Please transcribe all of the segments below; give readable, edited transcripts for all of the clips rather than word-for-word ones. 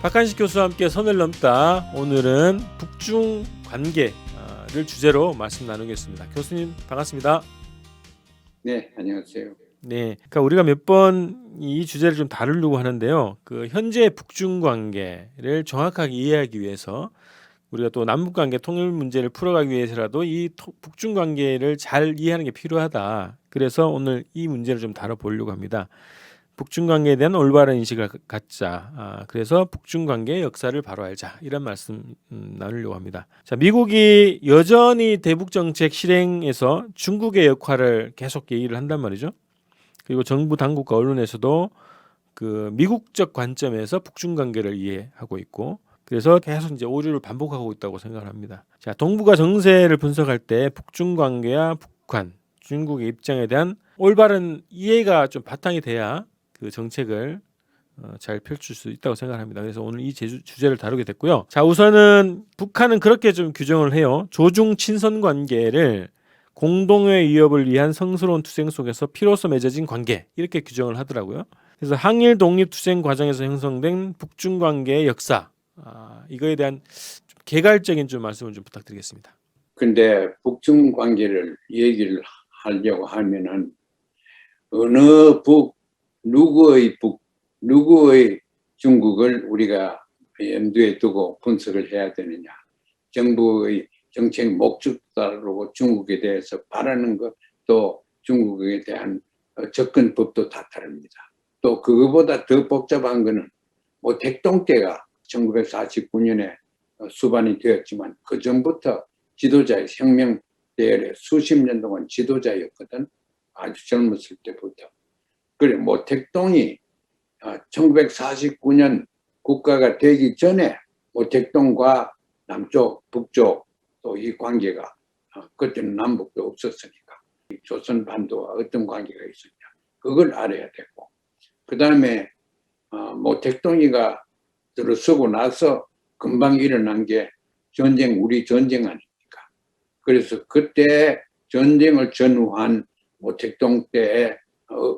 박한식 교수와 함께 선을 넘다. 오늘은 북중 관계를 주제로 말씀 나누겠습니다. 교수님 반갑습니다. 네, 안녕하세요. 네, 그러니까 우리가 몇 번 이 주제를 좀 다루려고 하는데요. 그 현재 북중 관계를 정확하게 이해하기 위해서 우리가 또 남북 관계 통일 문제를 풀어가기 위해서라도 이 북중 관계를 잘 이해하는 게 필요하다. 그래서 오늘 이 문제를 좀 다뤄보려고 합니다. 북중 관계에 대한 올바른 인식을 갖자. 그래서 북중 관계의 역사를 바로 알자. 이런 말씀 나누려고 합니다. 자, 미국이 여전히 대북 정책 실행에서 중국의 역할을 계속 얘기를 한단 말이죠. 그리고 정부 당국과 언론에서도 그 미국적 관점에서 북중 관계를 이해하고 있고, 그래서 계속 이제 오류를 반복하고 있다고 생각을 합니다. 자, 동북아 정세를 분석할 때 북중 관계와 북한, 중국의 입장에 대한 올바른 이해가 좀 바탕이 돼야 그 정책을 잘 펼칠 수 있다고 생각합니다. 그래서 오늘 이 주제를 다루게 됐고요. 자, 우선은 북한은 그렇게 좀 규정을 해요. 조중 친선 관계를 공동의 위협을 위한 성스러운 투쟁 속에서 피로써 맺어진 관계, 이렇게 규정을 하더라고요. 그래서 항일 독립 투쟁 과정에서 형성된 북중 관계의 역사, 이거에 대한 좀 개괄적인 좀 말씀을 좀 부탁드리겠습니다. 근데 북중 관계를 얘기를 하려고 하면은 어느 누구의 중국을 우리가 염두에 두고 분석을 해야 되느냐. 정부의 정책 목적으로 중국에 대해서 바라는 것, 또 중국에 대한 접근법도 다 다릅니다. 또 그거보다 더 복잡한 거는 뭐 택동 때가 1949년에 수반이 되었지만 그 전부터 지도자의 혁명 대열에 수십 년 동안 지도자였거든. 아주 젊었을 때부터. 그래 모택동이 1949년 국가가 되기 전에 모택동과 남쪽, 북쪽 또 이 관계가 그때는 남북도 없었으니까 조선 반도와 어떤 관계가 있었냐 그걸 알아야 되고, 그 다음에 모택동이가 들어서고 나서 금방 일어난 게 우리 전쟁 아닙니까? 그래서 그때 전쟁을 전후한 모택동 때에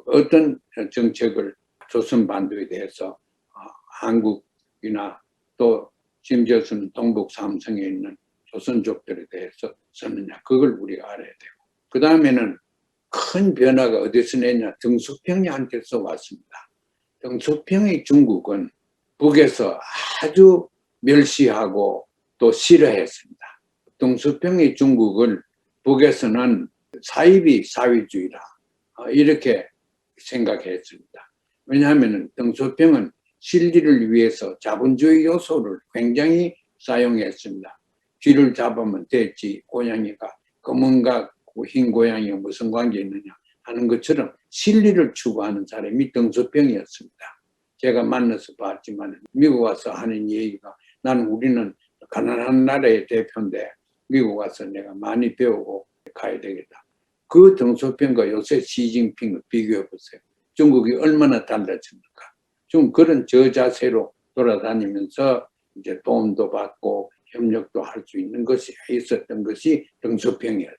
어떤 정책을 조선 반도에 대해서 한국이나 또 심지어서는 동북 삼성에 있는 조선족들에 대해서 썼느냐, 그걸 우리가 알아야 되고, 그 다음에는 큰 변화가 어디서 냈냐, 등소평양한테서 왔습니다. 등소평의 중국은 북에서 아주 멸시하고 또 싫어했습니다. 등소평의 중국을 북에서는 사이비 사회주의라 이렇게 생각했습니다. 왜냐하면 등소평은 실리를 위해서 자본주의 요소를 굉장히 사용했습니다. 쥐를 잡으면 됐지, 고양이가 검은가 흰 고양이가 무슨 관계 있느냐 하는 것처럼 실리를 추구하는 사람이 등소평이었습니다. 제가 만나서 봤지만 미국 와서 하는 얘기가, 우리는 가난한 나라의 대표인데 미국 와서 내가 많이 배우고 가야 되겠다. 그 등소평과 요새 시진핑을 비교해 보세요. 중국이 얼마나 달라집니까? 좀 그런 저자세로 돌아다니면서 이제 도움도 받고 협력도 할 수 있는 것이 있었던 것이 등소평이었습니다.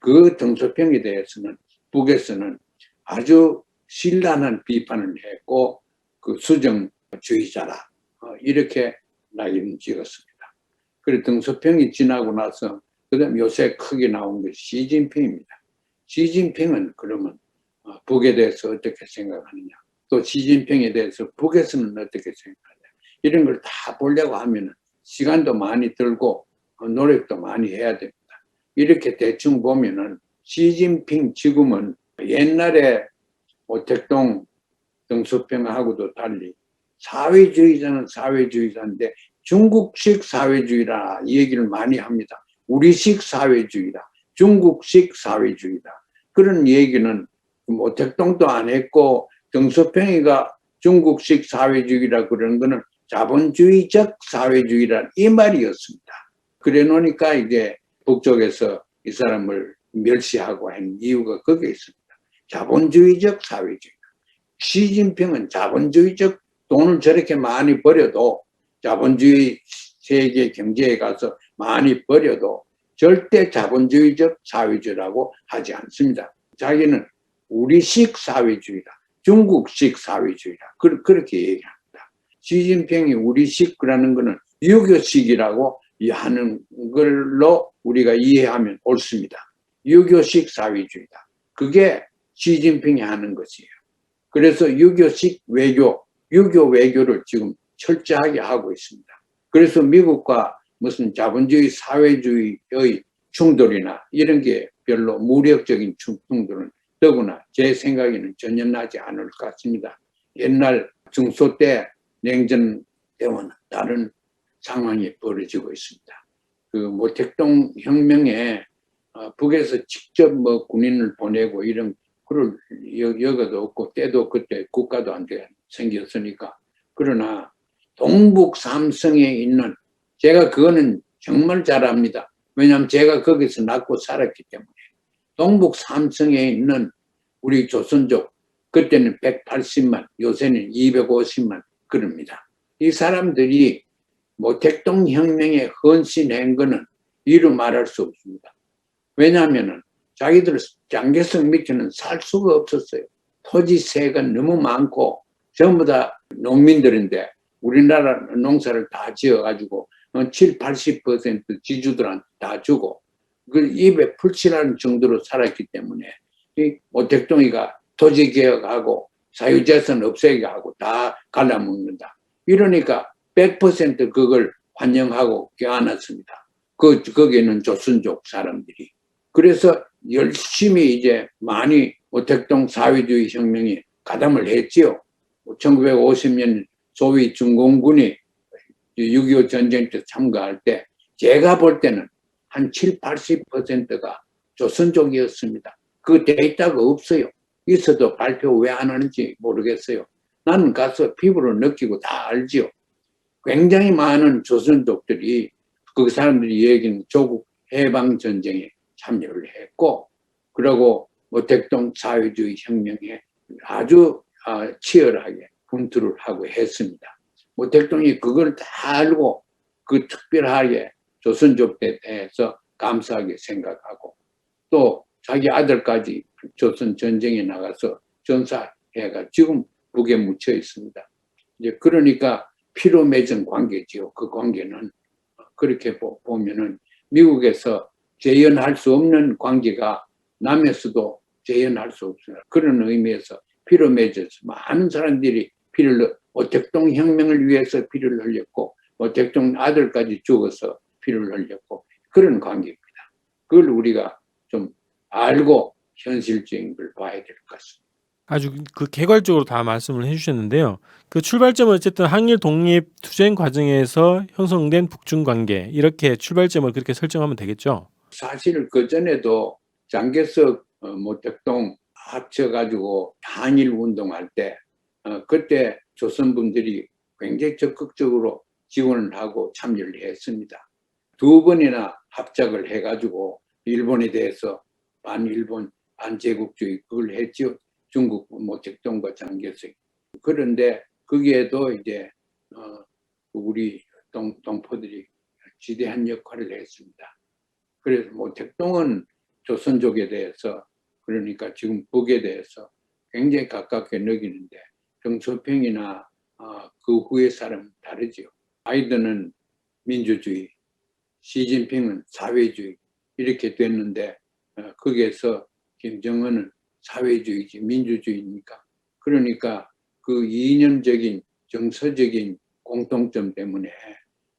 그 등소평에 대해서는 북에서는 아주 신랄한 비판을 했고, 그 수정주의자라 이렇게 낙인을 찍었습니다. 그리고 등소평이 지나고 나서 그다음 요새 크게 나온 것이 시진핑입니다. 시진핑은 그러면 북에 대해서 어떻게 생각하느냐, 또 시진핑에 대해서 북에서는 어떻게 생각하느냐, 이런 걸 다 보려고 하면 시간도 많이 들고 노력도 많이 해야 됩니다. 이렇게 대충 보면은 시진핑 지금은 옛날에 모택동 등소평하고도 달리 사회주의자는 사회주의자인데 중국식 사회주의라 얘기를 많이 합니다. 우리식 사회주의다, 중국식 사회주의다, 그런 얘기는 모택동도 안 했고 등소평이가 중국식 사회주의라 그런 거는 자본주의적 사회주의라 이 말이었습니다. 그래 놓으니까 이게 북쪽에서 이 사람을 멸시하고 한 이유가 거기에 있습니다. 자본주의적 사회주의. 시진핑은 자본주의적 돈을 저렇게 많이 벌여도, 자본주의 세계 경제에 가서 많이 벌여도 절대 자본주의적 사회주의라고 하지 않습니다. 자기는 우리식 사회주의다, 중국식 사회주의다, 그렇게 얘기합니다. 시진핑이 우리식이라는 거는 유교식이라고 하는 걸로 우리가 이해하면 옳습니다. 유교식 사회주의다. 그게 시진핑이 하는 것이에요. 그래서 유교식 외교, 유교 외교를 지금 철저하게 하고 있습니다. 그래서 미국과 무슨 자본주의 사회주의의 충돌이나 이런 게 별로 무력적인 충돌은 더구나 제 생각에는 전혀 나지 않을 것 같습니다. 옛날 중소 때 냉전 때와는 다른 상황이 벌어지고 있습니다. 그 모택동 혁명에 북에서 직접 뭐 군인을 보내고 이런 그럴 여가도 없고 때도 그때 국가도 안 돼 생겼으니까. 그러나 동북 삼성에 있는, 제가 그거는 정말 잘 압니다. 왜냐하면 제가 거기서 낳고 살았기 때문에. 동북 삼성에 있는 우리 조선족, 그때는 180만, 요새는 250만 그럽니다. 이 사람들이 모택동 혁명에 헌신한 거는 이루 말할 수 없습니다. 왜냐하면 자기들 장개성 밑에는 살 수가 없었어요. 토지세가 너무 많고 전부 다 농민들인데 우리나라 농사를 다 지어가지고 7, 80% 지주들한테 다 주고 그 입에 풀칠하는 정도로 살았기 때문에 이 모택동이가 토지개혁하고 사유재산 없애게 하고 다 갈라먹는다. 이러니까 100% 그걸 환영하고 껴안았습니다. 거기에는 조선족 사람들이. 그래서 열심히 이제 많이 모택동 사회주의 혁명이 가담을 했지요. 1950년 소위 중공군이 6.25 전쟁 때 참가할 때 제가 볼 때는 한 7, 80%가 조선족이었습니다. 그 데이터가 없어요. 있어도 발표 왜 안 하는지 모르겠어요. 나는 가서 피부로 느끼고 다 알지요. 굉장히 많은 조선족들이 그 사람들이 얘기는 조국 해방전쟁에 참여를 했고, 그리고 모택동 사회주의 혁명에 아주 치열하게 분투를 하고 했습니다. 모택동이 그걸 다 알고 그 특별하게 조선족에 대해서 감사하게 생각하고 또 자기 아들까지 조선 전쟁에 나가서 전사해가 지금 북에 묻혀 있습니다. 이제 그러니까 피로 맺은 관계지요. 그 관계는 그렇게 보면은 미국에서 재현할 수 없는 관계가 남에서도 재현할 수 없습니다. 그런 의미에서 피로 맺어서 많은 사람들이 모택동 혁명을 위해서 피를 흘렸고 모택동 아들까지 죽어서 피를 흘렸고 그런 관계입니다. 그걸 우리가 좀 알고 현실적인 걸 봐야 될 것 같습니다. 아주 그 개괄적으로 다 말씀을 해주셨는데요. 그 출발점은 어쨌든 한일 독립 투쟁 과정에서 형성된 북중 관계, 이렇게 출발점을 그렇게 설정하면 되겠죠. 사실 그 전에도 장개석 모택동 합쳐가지고 한일 운동할 때 그때 조선분들이 굉장히 적극적으로 지원을 하고 참여를 했습니다. 2번이나 합작을 해가지고 일본에 대해서 반일본 반제국주의 그걸 했죠. 중국 모택동과 장개석. 그런데 거기에도 이제 우리 동포들이 지대한 역할을 했습니다. 그래서 모택동은 조선족에 대해서, 그러니까 지금 북에 대해서 굉장히 가깝게 느끼는데 정초평이나 그 후의 사람은 다르죠. 바이든은 민주주의, 시진핑은 사회주의 이렇게 됐는데 거기에서 김정은은 사회주의지 민주주의니까. 그러니까 그 이념적인 정서적인 공통점 때문에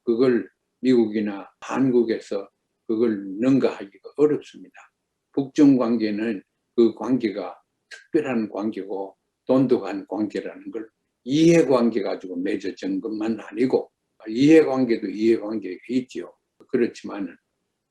그걸 미국이나 한국에서 그걸 능가하기가 어렵습니다. 북중 관계는 그 관계가 특별한 관계고 돈독한 관계라는 걸 이해관계 가지고 맺어진 것만 아니고, 이해관계도 이해관계가 있죠. 그렇지만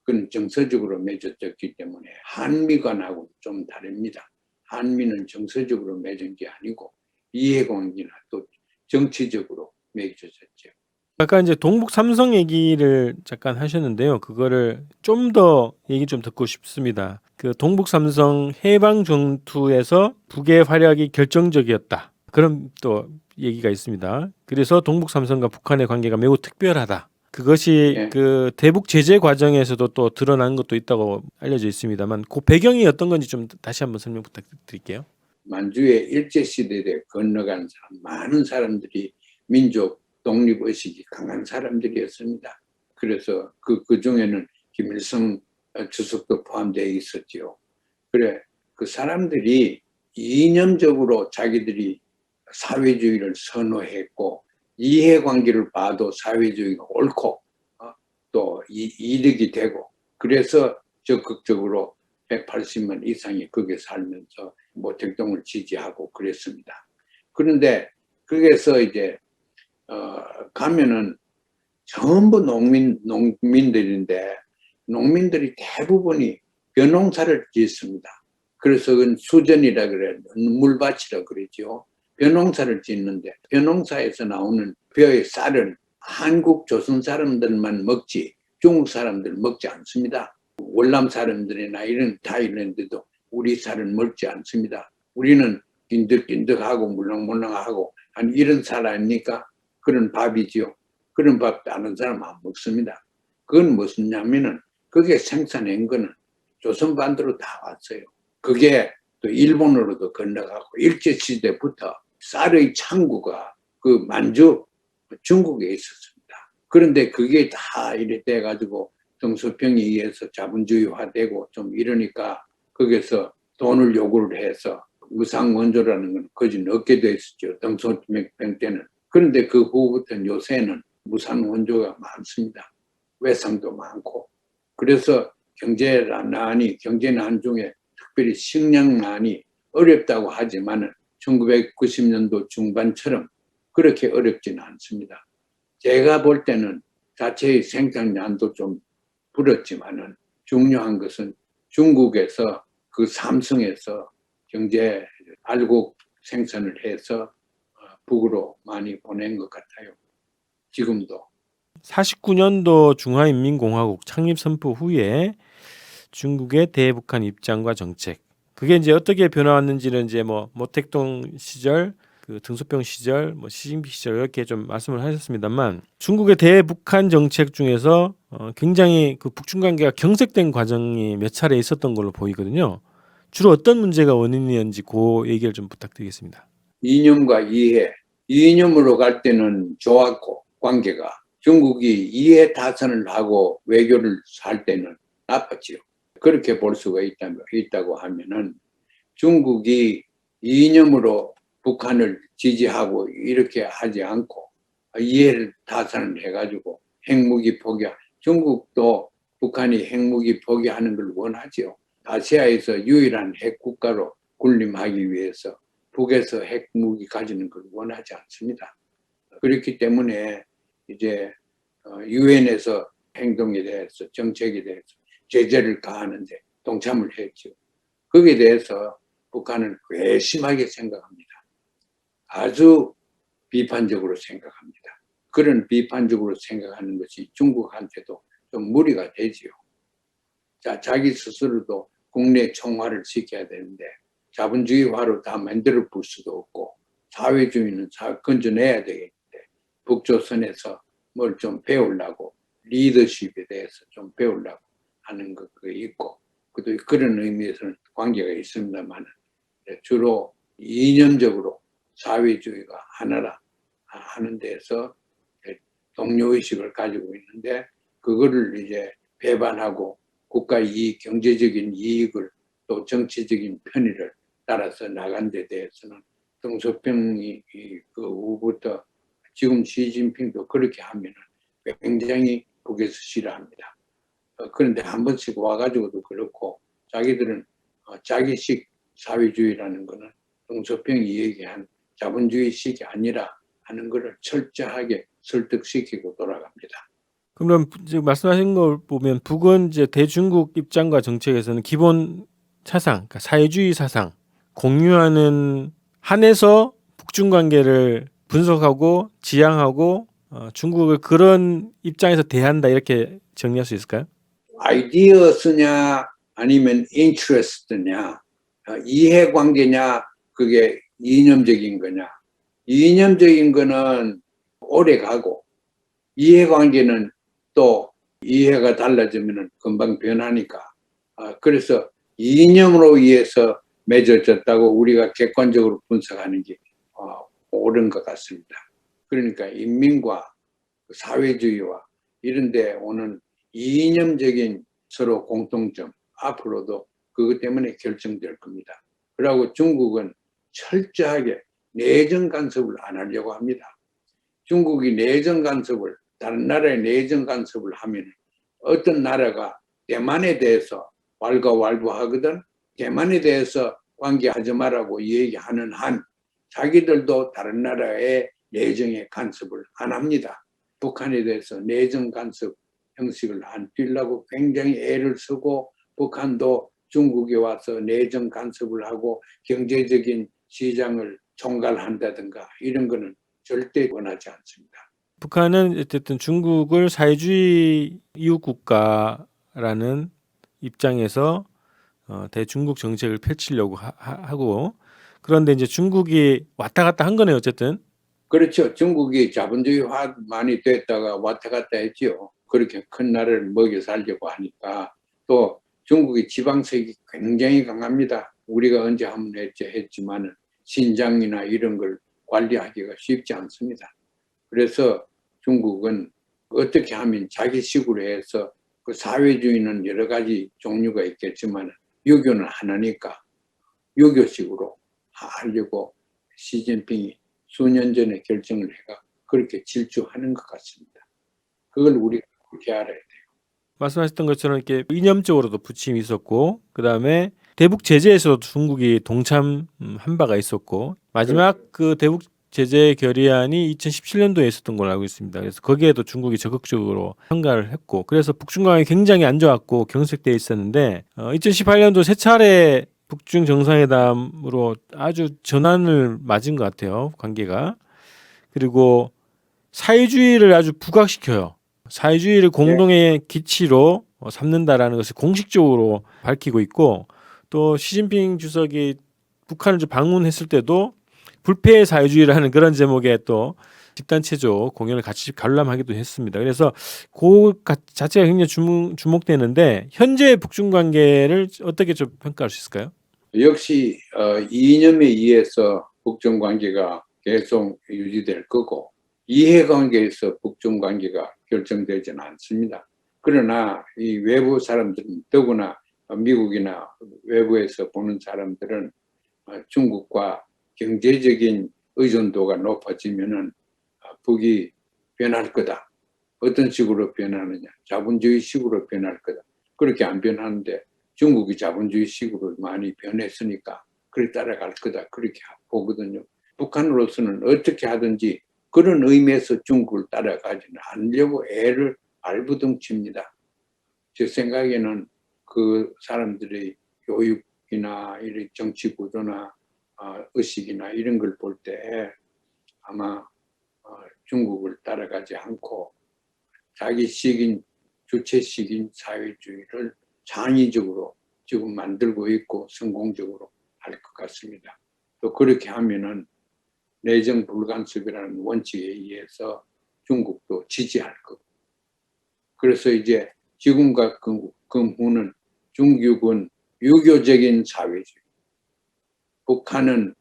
그건 정서적으로 맺어졌기 때문에 한미관하고는 좀 다릅니다. 한미는 정서적으로 맺은 게 아니고 이해관계나 또 정치적으로 맺어졌죠. 아까 이제 동북 삼성 얘기를 잠깐 하셨는데요. 그거를 좀 더 얘기 좀 듣고 싶습니다. 그 동북 삼성 해방 전투에서 북의 활약이 결정적이었다. 그런 또 얘기가 있습니다. 그래서 동북 삼성과 북한의 관계가 매우 특별하다. 그것이 예. 그 대북 제재 과정에서도 또 드러난 것도 있다고 알려져 있습니다만 그 배경이 어떤 건지 좀 다시 한번 설명 부탁드릴게요. 만주의 일제시대에 건너간 사람, 많은 사람들이 민족 독립의식이 강한 사람들이었습니다. 그래서 그 중에는 김일성 주석도 포함되어 있었지요. 그래, 그 사람들이 이념적으로 자기들이 사회주의를 선호했고, 이해관계를 봐도 사회주의가 옳고, 또 이득이 되고, 그래서 적극적으로 180만 이상이 거기에 살면서 모택동을 지지하고 그랬습니다. 그런데 거기에서 이제 가면은 전부 농민들인데, 농민들이 대부분이 벼농사를 짓습니다. 그래서 그건 수전이라 그래요. 물밭이라 그러죠. 벼농사를 짓는데, 벼농사에서 나오는 벼의 쌀은 한국 조선 사람들만 먹지 중국 사람들 먹지 않습니다. 월남 사람들이나 이런 타일랜드도 우리 쌀은 먹지 않습니다. 우리는 낀득낀득하고 물렁물렁하고 한 이런 쌀 아닙니까? 그런 밥이지요. 그런 밥 다른 사람 안 먹습니다. 그건 무엇이냐면은 그게 생산한 거는 조선반도로 다 왔어요. 그게 또 일본으로도 건너가고 일제시대부터 쌀의 창구가 그 만주 중국에 있었습니다. 그런데 그게 다 이래 돼가지고 등소평에 의해서 자본주의화되고 좀 이러니까 거기서 돈을 요구를 해서 무상원조라는 건 거진 얻게 됐었죠. 등소평 때는. 그런데 그 후부터는 요새는 무상원조가 많습니다. 외상도 많고. 그래서 경제난 중에 특별히 식량난이 어렵다고 하지만 1990년도 중반처럼 그렇게 어렵지는 않습니다. 제가 볼 때는 자체의 생산량도 좀 불었지만은 중요한 것은 중국에서 그 삼성에서 경제 알곡 생산을 해서 북으로 많이 보낸 것 같아요. 지금도. 49년도 중화인민공화국 창립 선포 후에 중국의 대북한 입장과 정책, 그게 이제 어떻게 변화왔는지는 이제 뭐 모택동 시절, 그 등소평 시절, 뭐 시진핑 시절 이렇게 좀 말씀을 하셨습니다만, 중국의 대북한 정책 중에서 굉장히 그 북중 관계가 경색된 과정이 몇 차례 있었던 걸로 보이거든요. 주로 어떤 문제가 원인이었는지 그 얘기를 좀 부탁드리겠습니다. 이념과 이해, 이념으로 갈 때는 좋았고 관계가, 중국이 이해 타산을 하고 외교를 할 때는 나빴지요. 그렇게 볼 수가 있다고 하면은 중국이 이념으로 북한을 지지하고 이렇게 하지 않고 이해를 타산을 해가지고 핵무기 포기하, 중국도 북한이 핵무기 포기하는 걸 원하지요. 아시아에서 유일한 핵국가로 군림하기 위해서 북에서 핵무기 가지는 걸 원하지 않습니다. 그렇기 때문에 이제 유엔에서 행동에 대해서 정책에 대해서 제재를 가하는데 동참을 했죠. 거기에 대해서 북한은 괘씸하게 생각합니다. 아주 비판적으로 생각합니다. 그런 비판적으로 생각하는 것이 중국한테도 좀 무리가 되지요. 자, 자기 스스로도 국내 총화를 시켜야 되는데 자본주의화로 다 만들어 볼 수도 없고 사회주의는 건져내야 되겠는데 북조선에서 뭘 좀 배우려고 리더십에 대해서 좀 배우려고 하는 것 있고 그런 의미에서는 관계가 있습니다만 주로 이념적으로 사회주의가 하나라 하는 데서 동료의식을 가지고 있는데 그거를 이제 배반하고 국가 이익, 경제적인 이익을 또 정치적인 편의를 따라서 나간 데 대해서는 등소평이 그 후부터 지금 시진핑도 그렇게 하면 굉장히 북에서 싫어합니다. 그런데 한 번씩 와가지고도 그렇고 자기들은 자기식 사회주의라는 거는 등소평이 얘기한 자본주의식이 아니라 하는 것을 철저하게 설득시키고 돌아갑니다. 그럼 지금 말씀하신 걸 보면 북은 이제 대중국 입장과 정책에서는 기본 사상, 그러니까 사회주의 사상 공유하는 한에서 북중 관계를 분석하고 지향하고 중국을 그런 입장에서 대한다, 이렇게 정리할 수 있을까요? 아이디어스냐 아니면 인트레스트냐, 이해관계냐, 그게 이념적인 거냐. 이념적인 거는 오래 가고 이해관계는 또 이해가 달라지면 금방 변하니까. 그래서 이념으로 의해서 맺어졌다고 우리가 객관적으로 분석하는 게 옳은 것 같습니다. 그러니까 인민과 사회주의와 이런 데 오는 이념적인 서로 공통점, 앞으로도 그것 때문에 결정될 겁니다. 그리고 중국은 철저하게 내정 간섭을 안 하려고 합니다. 중국이 내정 간섭을, 다른 나라의 내정 간섭을 하면 어떤 나라가 대만에 대해서 왈가왈부하거든, 대만에 대해서 관계하지 말라고 얘기하는 한 자기들도 다른 나라의 내정에 간섭을 안 합니다. 북한에 대해서 내정 간섭 형식을 안 띄려고 굉장히 애를 쓰고, 북한도 중국에 와서 내정 간섭을 하고 경제적인 시장을 총괄한다든가 이런 거는 절대 원하지 않습니다. 북한은 어쨌든 중국을 사회주의 이웃 국가라는 입장에서 대중국 정책을 펼치려고 하고, 그런데 이제 중국이 왔다 갔다 한 거네요, 어쨌든. 그렇죠. 중국이 자본주의화 많이 됐다가 왔다 갔다 했죠. 그렇게 큰 나라를 먹여 살려고 하니까. 또 중국이 지방색이 굉장히 강합니다. 우리가 언제 한번 했지만은 신장이나 이런 걸 관리하기가 쉽지 않습니다. 그래서 중국은 어떻게 하면 자기식으로 해서, 그 사회주의는 여러 가지 종류가 있겠지만 유교는 하나니까 유교식으로 하려고 시진핑이 수년 전에 결정을 해가 그렇게 질주하는 것 같습니다. 그걸 우리가 그렇게 알아야 돼요. 말씀하셨던 것처럼 이렇게 이념적으로도 부침이 있었고, 그 다음에 대북 제재에서도 중국이 동참한 바가 있었고, 마지막 그 대북 제재 결의안이 2017년도에 있었던 걸로 알고 있습니다. 그래서 거기에도 중국이 적극적으로 참가를 했고, 그래서 북중 관계가 굉장히 안 좋았고 경색돼 있었는데, 2018년도 세 차례 북중 정상회담으로 아주 전환을 맞은 것 같아요, 관계가. 그리고 사회주의를 아주 부각시켜요. 사회주의를 공동의 기치로 삼는다라는 것을 공식적으로 밝히고 있고, 또 시진핑 주석이 북한을 방문했을 때도 불패의 사회주의를 하는 그런 제목의 또 집단체조 공연을 같이 관람하기도 했습니다. 그래서 그 자체가 굉장히 주목되는데, 현재 북중 관계를 어떻게 좀 평가할 수 있을까요? 역시 이념에 의해서 북중 관계가 계속 유지될 거고, 이해관계에서 북중 관계가 결정되지는 않습니다. 그러나 이 외부 사람들은, 더구나 미국이나 외부에서 보는 사람들은 중국과 경제적인 의존도가 높아지면은 북이 변할 거다. 어떤 식으로 변하느냐? 자본주의식으로 변할 거다. 그렇게 안 변하는데 중국이 자본주의식으로 많이 변했으니까 그래 따라갈 거다. 그렇게 보거든요. 북한으로서는 어떻게 하든지 그런 의미에서 중국을 따라가지는 않으려고 애를 발부둥칩니다. 제 생각에는 그 사람들의 교육이나 이런 정치 구조나 의식이나 이런 걸 볼 때 아마 중국을 따라가지 않고 자기식인, 주체식인 사회주의를 창의적으로 지금 만들고 있고 성공적으로 할 것 같습니다. 또 그렇게 하면은 내정 불간섭이라는 원칙에 의해서 중국도 지지할 거고, 그래서 이제 지금과 금후는 중국은 유교적인 사회주의, 북한은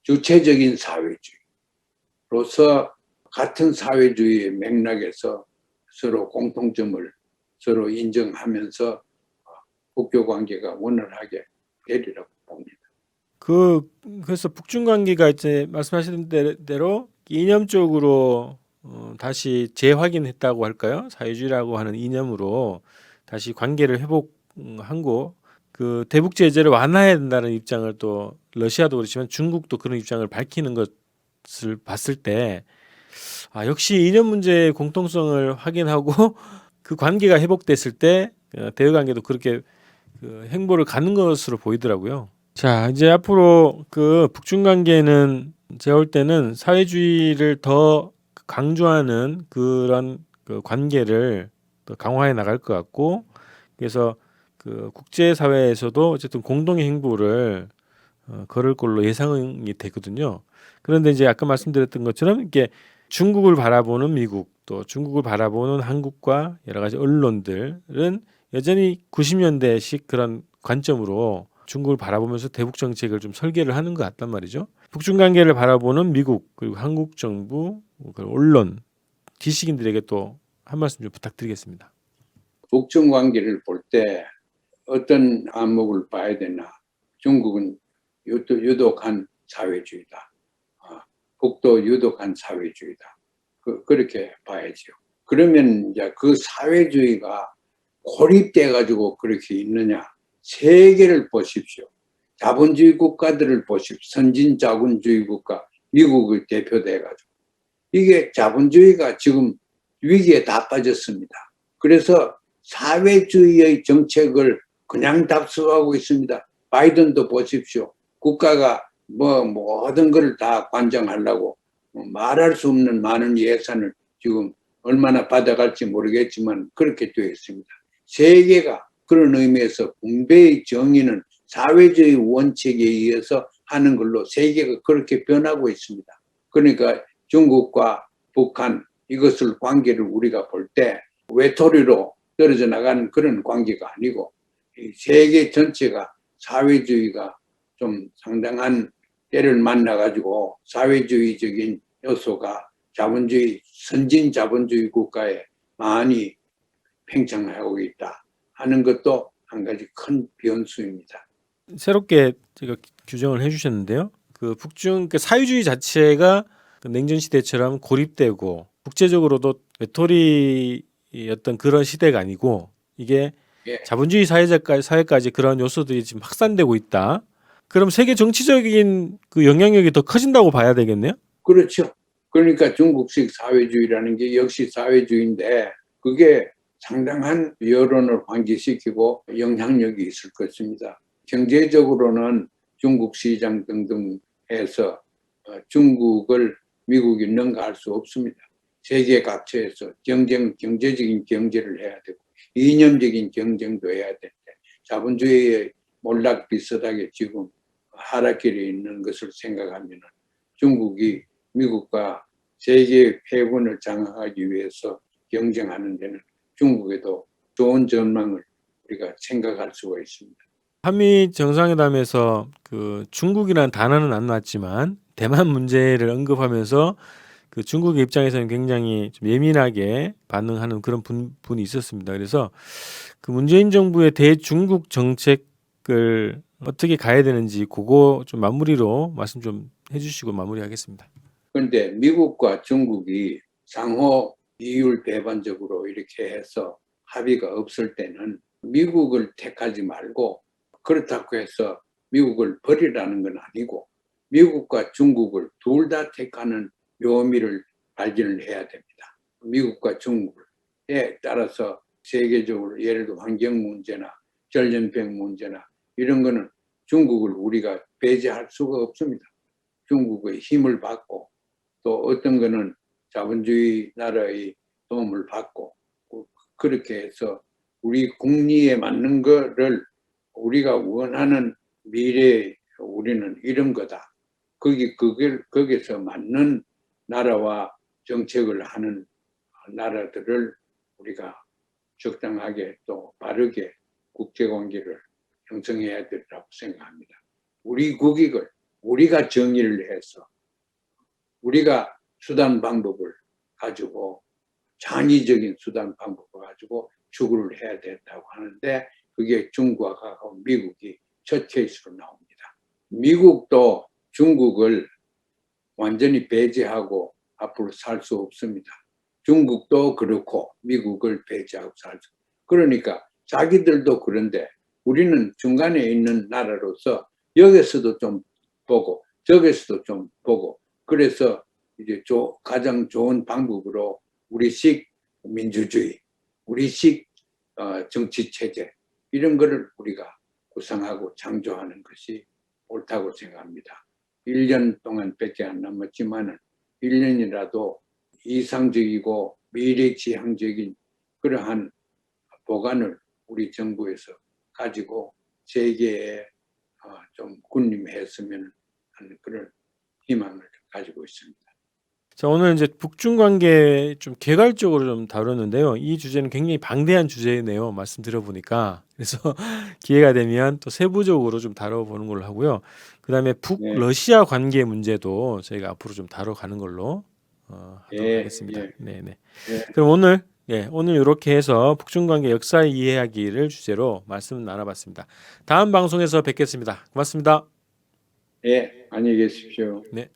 주체적인 사회주의로서 같은 사회주의의 맥락에서 서로 공통점을 서로 인정하면서 국교 관계가 원활하게 되리라고 봅니다. 그래서 북중 관계가 이제 말씀하신 대로 이념적으로 다시 재확인했다고 할까요? 사회주의라고 하는 이념으로 다시 관계를 회복하고, 그 대북 제재를 완화해야 된다는 입장을 또 러시아도 그렇지만 중국도 그런 입장을 밝히는 것을 봤을 때, 역시 이념 문제의 공통성을 확인하고 그 관계가 회복됐을 때 대외 관계도 그렇게 그 행보를 가는 것으로 보이더라고요. 자, 이제 앞으로 그 북중 관계는 제가 볼 때는 사회주의를 더 강조하는 그런 그 관계를 더 강화해 나갈 것 같고, 그래서 그 국제 사회에서도 어쨌든 공동의 행보를 걸을 걸로 예상이 되거든요. 그런데 이제 아까 말씀드렸던 것처럼 이게 중국을 바라보는 미국, 또 중국을 바라보는 한국과 여러 가지 언론들은 여전히 90년대식 그런 관점으로 중국을 바라보면서 대북 정책을 좀 설계를 하는 것 같단 말이죠. 북중 관계를 바라보는 미국 그리고 한국 정부, 그리고 언론, 지식인들에게 또 한 말씀 좀 부탁드리겠습니다. 북중 관계를 볼 때 어떤 안목을 봐야 되나? 중국은 유독한 사회주의다. 북도 유독한 사회주의다. 그렇게 봐야죠. 그러면 이제 그 사회주의가 고립돼 가지고 그렇게 있느냐? 세계를 보십시오. 자본주의 국가들을 보십시오. 선진 자본주의 국가, 미국을 대표돼 가지고 이게 자본주의가 지금 위기에 다 빠졌습니다. 그래서 사회주의의 정책을 그냥 답습하고 있습니다. 바이든도 보십시오. 국가가 모든 걸 다 관장하려고 말할 수 없는 많은 예산을 지금 얼마나 받아갈지 모르겠지만 그렇게 되어 있습니다. 세계가 그런 의미에서 분배의 정의는 사회주의 원칙에 의해서 하는 걸로 세계가 그렇게 변하고 있습니다. 그러니까 중국과 북한 이것을 관계를 우리가 볼 때 외톨이로 떨어져 나가는 그런 관계가 아니고 세계 전체가 사회주의가 좀 상당한 때를 만나가지고 사회주의적인 요소가 자본주의, 선진 자본주의 국가에 많이 팽창하고 있다 하는 것도 한 가지 큰 변수입니다. 새롭게 제가 규정을 해주셨는데요. 그 북중 그 사회주의 자체가 그 냉전 시대처럼 고립되고 국제적으로도 외톨이였던 그런 시대가 아니고 이게 예, 자본주의 사회까지 그런 요소들이 지금 확산되고 있다. 그럼 세계 정치적인 그 영향력이 더 커진다고 봐야 되겠네요. 그렇죠. 그러니까 중국식 사회주의라는 게 역시 사회주의인데 그게 상당한 여론을 환기시키고 영향력이 있을 것입니다. 경제적으로는 중국 시장 등등 해서 중국을 미국이 능가할 수 없습니다. 세계 각처에서 경제적인 경제를 해야 되고 이념적인 경쟁도 해야 되는데 자본주의의 몰락 비슷하게 지금 하락길에 있는 것을 생각하면 중국이 미국과 세계 패권을 장악하기 위해서 경쟁하는 데는 중국에도 좋은 전망을 우리가 생각할 수가 있습니다. 한미 정상회담에서 그 중국이라는 단어는 안 나왔지만 대만 문제를 언급하면서 그 중국의 입장에서는 굉장히 좀 예민하게 반응하는 그런 분이 있었습니다. 그래서 그 문재인 정부의 대중국 정책을 어떻게 가야 되는지 그거 좀 마무리로 말씀 좀 해주시고 마무리하겠습니다. 그런데 미국과 중국이 상호 이율 배반적으로 이렇게 해서 합의가 없을 때는 미국을 택하지 말고 그렇다고 해서 미국을 버리라는 건 아니고 미국과 중국을 둘 다 택하는 묘미를 발견을 해야 됩니다. 미국과 중국에 따라서 세계적으로 예를 들어 환경 문제나 전염병 문제나 이런 거는 중국을 우리가 배제할 수가 없습니다. 중국의 힘을 받고 또 어떤 거는 자본주의 나라의 도움을 받고 그렇게 해서 우리 국리에 맞는 거를 우리가 원하는 미래에 우리는 이런 거다. 거기서 맞는 나라와 정책을 하는 나라들을 우리가 적당하게 또 바르게 국제관계를 형성해야 된다고 생각합니다. 우리 국익을 우리가 정의를 해서 우리가 수단 방법을 가지고 창의적인 수단 방법을 가지고 추구를 해야 된다고 하는데 그게 중국하고 미국이 첫 케이스로 나옵니다. 미국도 중국을 완전히 배제하고 앞으로 살 수 없습니다. 중국도 그렇고 미국을 배제하고 살 수. 그러니까 자기들도 그런데 우리는 중간에 있는 나라로서 여기서도 좀 보고 저기서도 좀 보고 그래서 이제 가장 좋은 방법으로 우리식 민주주의, 우리식 정치 체제 이런 거를 우리가 구상하고 창조하는 것이 옳다고 생각합니다. 1년 동안밖에 안 남았지만 1년이라도 이상적이고 미래지향적인 그러한 보관을 우리 정부에서 가지고 세계에 좀 군림했으면 하는 그런 희망을 가지고 있습니다. 자, 오늘 이제 북중 관계 좀 개괄적으로 좀 다뤘는데요. 이 주제는 굉장히 방대한 주제네요. 말씀드려 보니까. 그래서 기회가 되면 또 세부적으로 좀 다뤄보는 걸로 하고요. 그다음에 네. 북러시아 관계 문제도 저희가 앞으로 좀 다뤄가는 걸로 하도록 예, 하겠습니다. 예. 네네. 예. 그럼 오늘 이렇게 해서 북중 관계 역사 이해하기를 주제로 말씀 나눠봤습니다. 다음 방송에서 뵙겠습니다. 고맙습니다. 예, 안녕히 계십시오. 네.